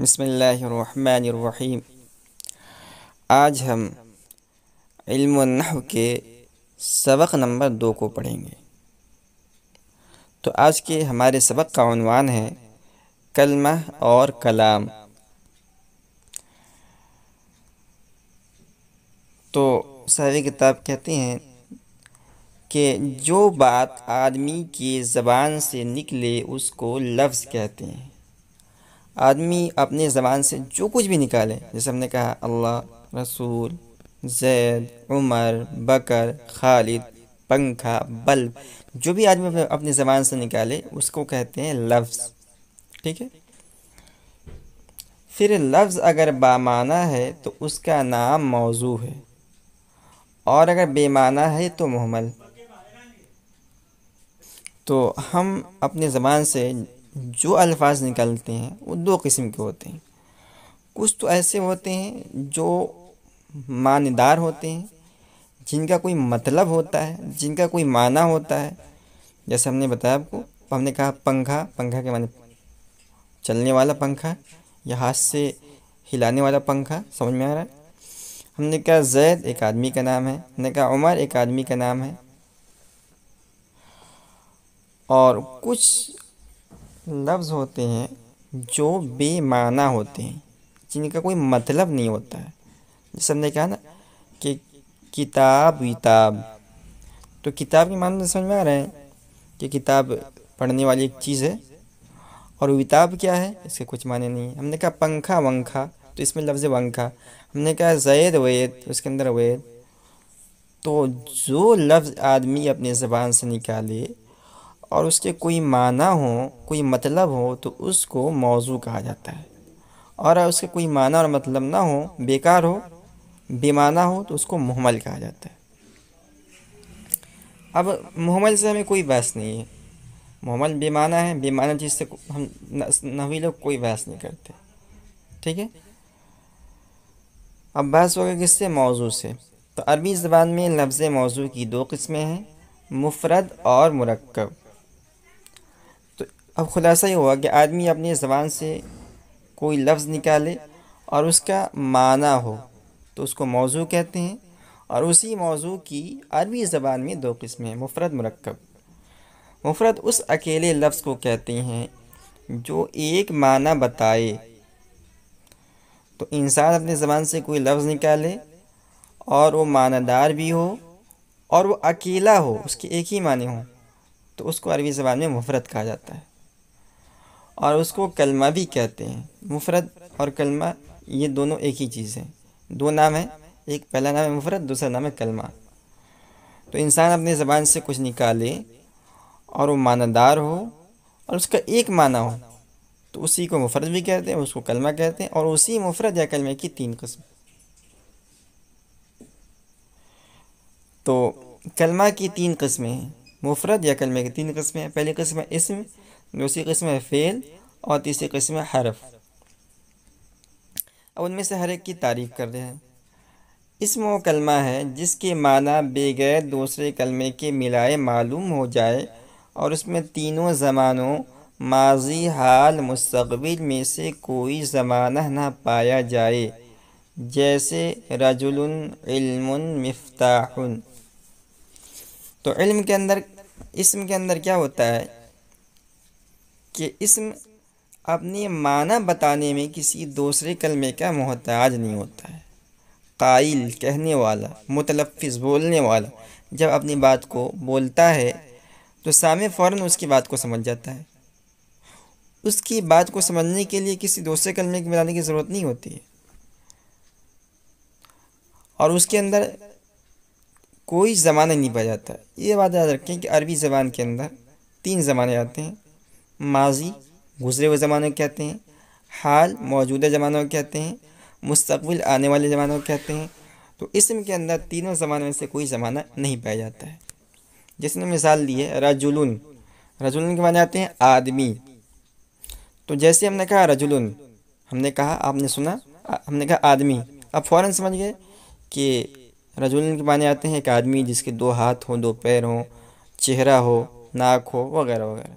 بسم اللہ الرحمن الرحیم۔ آج ہم علم النحو کے سبق نمبر 2 کو پڑھیں گے۔ تو آج کے ہمارے سبق کا عنوان ہے کلمہ اور کلام۔ تو صاحب کتاب کہتے ہیں کہ جو بات آدمی کی زبان سے نکلے اس کو لفظ کہتے ہیں۔ آدمی اپنے زبان سے جو کچھ بھی نکالے، جیسے ہم نے کہا اللہ، رسول، زید، عمر، بکر، خالد، پنکھا، بلب، جو بھی آدمی اپنی زبان سے نکالے اس کو کہتے ہیں لفظ۔ ٹھیک ہے، پھر لفظ اگر بامعنی ہے تو اس کا نام موضوع ہے، اور اگر بے معنی ہے تو مہمل۔ تو ہم اپنے زبان سے جو الفاظ نکالتے ہیں وہ 2 قسم کے ہوتے ہیں۔ کچھ تو ایسے ہوتے ہیں جو معنی دار ہوتے ہیں، جن کا کوئی مطلب ہوتا ہے، جن کا کوئی معنی ہوتا ہے۔ جیسے ہم نے بتایا آپ کو، ہم نے کہا پنکھا، پنکھا کے معنی چلنے والا پنکھا یا ہاتھ سے ہلانے والا پنکھا، سمجھ میں آ رہا ہے۔ ہم نے کہا زید ایک آدمی کا نام ہے، ہم نے کہا عمر ایک آدمی کا نام ہے۔ اور کچھ لفظ ہوتے ہیں جو بے معنی ہوتے ہیں، جن کا کوئی مطلب نہیں ہوتا ہے۔ جیسے ہم نے کہا نا کہ کتاب وتاب، تو کتاب کے معنی سمجھ میں آ رہے ہیں کہ کتاب پڑھنے والی ایک چیز ہے، اور وتاب کیا ہے اس کے کچھ معنی نہیں ہے۔ ہم نے کہا پنکھا ونکھا، تو اس میں لفظ ونکھا۔ ہم نے کہا زید وید، اس کے اندر وید۔ تو جو لفظ آدمی اپنے زبان سے نکالے اور اس کے کوئی معنی ہو، کوئی مطلب ہو، تو اس کو موضوع کہا جاتا ہے، اور اس کے کوئی معنی اور مطلب نہ ہو، بیکار ہو، بے معنی ہو، تو اس کو مہمل کہا جاتا ہے۔ اب مہمل سے ہمیں کوئی بحث نہیں ہے، مہمل بے معنی ہے، بے معنی چیز سے ہم نحوی لوگ کوئی بحث نہیں کرتے۔ ٹھیک ہے، اب بحث ہوگا کس سے؟ موضوع سے۔ تو عربی زبان میں لفظ موضوع کی 2 قسمیں ہیں، مفرد اور مرکب۔ تو اب خلاصہ یہ ہوا کہ آدمی اپنی زبان سے کوئی لفظ نکالے اور اس کا معنی ہو تو اس کو موضوع کہتے ہیں، اور اسی موضوع کی عربی زبان میں 2 قسمیں ہیں، مفرد مرکب۔ مفرد اس اکیلے لفظ کو کہتے ہیں جو ایک معنی بتائے۔ تو انسان اپنی زبان سے کوئی لفظ نکالے اور وہ معنی دار بھی ہو اور وہ اکیلا ہو، اس کے ایک ہی معنی ہو، تو اس کو عربی زبان میں مفرد کہا جاتا ہے، اور اس کو کلمہ بھی کہتے ہیں۔ مفرد اور کلمہ یہ دونوں ایک ہی چیز ہیں، 2 نام ہیں، ایک پہلا نام ہے مفرد، دوسرا نام ہے کلمہ۔ تو انسان اپنی زبان سے کچھ نکالے اور وہ معنی دار ہو اور اس کا ایک معنی ہو، تو اسی کو مفرد بھی کہتے ہیں، اس کو کلمہ کہتے ہیں، اور اسی مفرد یا کلمے کی 3 قسم۔ تو کلمہ کی 3 قسمیں ہیں، مفرد یا کلمے کی 3 قسمیں ہیں۔ پہلی قسم ہے اسم، دوسری قسم ہے فعل، اور تیسری قسم ہے حرف۔ اب ان میں سے ہر ایک کی تعریف کر رہے ہیں۔ اسم وہ کلمہ ہے جس کے معنی بغیر دوسرے کلمے کے ملائے معلوم ہو جائے، اور اس میں تینوں زمانوں ماضی، حال، مستقبل میں سے کوئی زمانہ نہ پایا جائے، جیسے رجل، علم، مفتاح۔ تو علم کے اندر، اسم کے اندر کیا ہوتا ہے کہ اسم اپنے معنی بتانے میں کسی دوسرے کلمے کا محتاج نہیں ہوتا ہے۔ قائل کہنے والا، متلفظ بولنے والا جب اپنی بات کو بولتا ہے تو سامع فوراً اس کی بات کو سمجھ جاتا ہے۔ اس کی بات کو سمجھنے کے لیے کسی دوسرے کلمے کے ملانے کی ضرورت نہیں ہوتی ہے، اور اس کے اندر کوئی زمانہ نہیں پایا جاتا۔ یہ بات یاد رکھیں کہ عربی زبان کے اندر 3 زمانے آتے ہیں، ماضی گزرے ہوئے زمانے کو کہتے ہیں، حال موجودہ زمانوں کو کہتے ہیں، مستقبل آنے والے زمانوں کو کہتے ہیں۔ تو اسم کے اندر تینوں زمانوں میں سے کوئی زمانہ نہیں پایا جاتا ہے۔ جس نے مثال دی ہے رجلن، رجلن کے معنی آتے ہیں آدمی۔ تو جیسے ہم نے کہا رجلن، ہم نے کہا، آپ نے سنا، ہم نے کہا آدمی، اب فوراً سمجھ گئے کہ رجلن کے معنی آتے ہیں ایک آدمی جس کے 2 ہاتھ ہوں، 2 پیر ہوں، چہرہ ہو، ناک ہو، وغیرہ وغیرہ۔